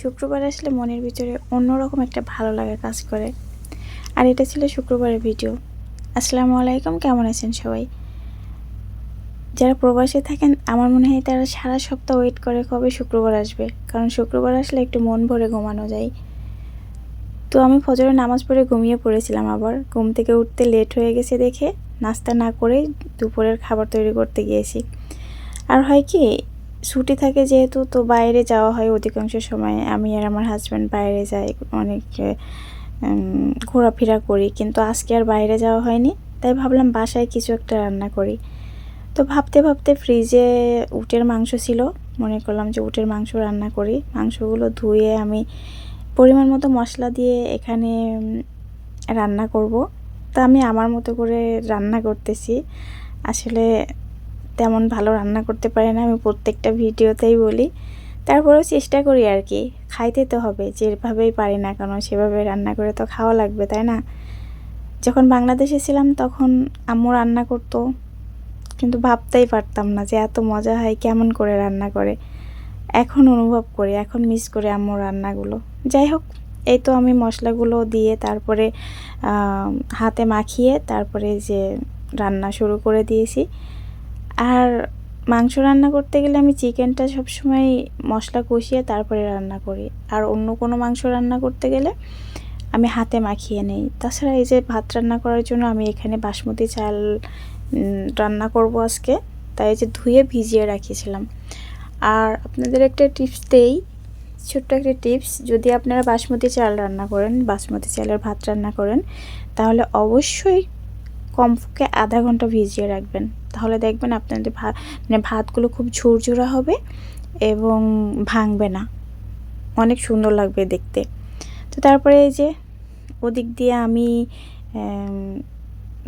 শুক্রবার আসলে মনের ভিতরে অন্যরকম একটা ভালো লাগা কাজ করে। আর এটা ছিল শুক্রবারের ভিডিও। আসসালামু আলাইকুম, কেমন আছেন সবাই? যারা প্রবাসে থাকেন আমার মনে হয় তারা সারা সপ্তাহ ওয়েট করে কবে শুক্রবার আসবে, কারণ শুক্রবার আসলে একটু মন ভরে ঘুমানো যায়। তো আমি ফজরের নামাজ পড়ে ঘুমিয়ে পড়েছিলাম, আবার ঘুম থেকে উঠতে লেট হয়ে গেছে দেখে নাস্তা না করেই দুপুরের খাবার তৈরি করতে গিয়েছি। আর হয় কি, ছুটি থাকে যেহেতু, তো বাইরে যাওয়া হয় অধিকাংশ সময়। আমি আর আমার হাজব্যান্ড বাইরে যাই, অনেক ঘোরাফেরা করি, কিন্তু আজকে আর বাইরে যাওয়া হয়নি। তাই ভাবলাম বাসায় কিছু একটা রান্না করি। তো ভাবতে ভাবতে ফ্রিজে উটের মাংস ছিল, মনে করলাম যে উটের মাংস রান্না করি। মাংসগুলো ধুয়ে আমি পরিমাণ মতো মশলা দিয়ে এখানে রান্না করব। তা আমি আমার মতো করে রান্না করতেছি। আসলে তেমন ভালো রান্না করতে পারি না, আমি প্রত্যেকটা ভিডিওতেই বলি। তারপরেও চেষ্টা করি আর কি, খাইতে তো হবে, যেভাবেই পারি না কেন সেভাবে রান্না করে তো খাওয়া লাগবে, তাই না? যখন বাংলাদেশে ছিলাম তখন আম্মু রান্না করতো, কিন্তু ভাবতেই পারতাম না যে এত মজা হয়, কেমন করে রান্না করে। এখন অনুভব করি, এখন মিস করি আম্মুর রান্নাগুলো। যাই হোক, এই তো আমি মশলাগুলো দিয়ে তারপরে হাতে মাখিয়ে তারপরে যে রান্না শুরু করে দিয়েছি। আর মাংস রান্না করতে গেলে আমি চিকেনটা সবসময় মশলা কষিয়ে তারপরে রান্না করি। আর অন্য কোনো মাংস রান্না করতে গেলে আমি হাতে মাখিয়ে নেই। তাছাড়া এই যে ভাত রান্না করার জন্য আমি এখানে বাসমতি চাল রান্না করব আজকে, তাই যে ধুয়ে ভিজিয়ে রাখিয়েছিলাম। আর আপনাদের একটা টিপস দেই, ছোট্ট একটা টিপস, যদি আপনারা বাসমতি চাল রান্না করেন, বাসমতি চালের ভাত রান্না করেন, তাহলে অবশ্যই কমপক্ষে আধা ঘন্টা ভিজিয়ে রাখবেন। তাহলে দেখবেন আপনাদের ভাতগুলো খুব ঝুরঝুরা হবে এবং ভাঙবে না, অনেক সুন্দর লাগবে দেখতে। তো তারপরে এই যে ওদিক দিয়ে আমি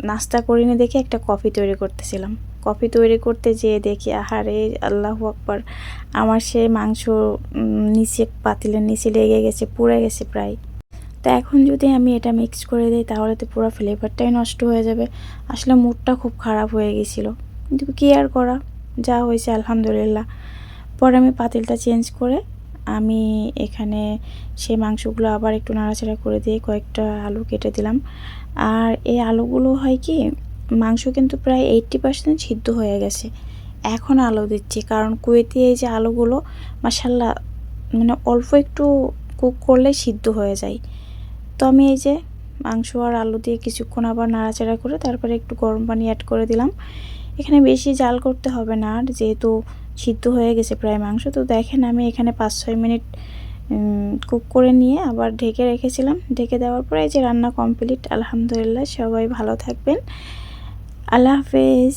নাস্তা করিনি দেখে একটা কফি তৈরি করতেছিলাম। কফি তৈরি করতে যেয়ে দেখি, আহারে আল্লাহু আকবার, আমার সেই মাংস নিচে পাতিলের নিচে লেগে গেছে, পুড়ে গেছে প্রায়। তো এখন যদি আমি এটা মিক্স করে দিই তাহলে তো পুরো ফ্লেভারটাই নষ্ট হয়ে যাবে। আসলে মুডটা খুব খারাপ হয়ে গেছিলো, কিন্তু কী আর করা, যা হয়েছে আলহামদুলিল্লাহ। পরে আমি পাতিলটা চেঞ্জ করে আমি এখানে সেই মাংসগুলো আবার একটু নাড়াচাড়া করে দিয়ে কয়েকটা আলু কেটে দিলাম। আর এই আলুগুলো হয় কি, মাংস কিন্তু প্রায় 80% সিদ্ধ হয়ে গেছে। এখন আলু দিচ্ছি, কারণ কুয়েতি এই যে আলুগুলো মাশাল্লাহ মানে অল্প একটু কুক করলে সিদ্ধ হয়ে যায়। তো আমি এই যে মাংস আর আলু দিয়ে কিছুক্ষণ আবার নাড়াচাড়া করে তারপরে একটু গরম পানি অ্যাড করে দিলাম। এখানে বেশি জাল করতে হবে না, আর যেহেতু সিদ্ধ হয়ে গেছে প্রায় মাংস। তো দেখেন আমি এখানে 5-6 মিনিট কুক করে নিয়ে আবার ঢেকে রেখেছিলাম। ঢেকে দেওয়ার পরে এই যে রান্না কমপ্লিট, আলহামদুলিল্লাহ। সবাই ভালো থাকবেন, আল্লাহ হাফেজ।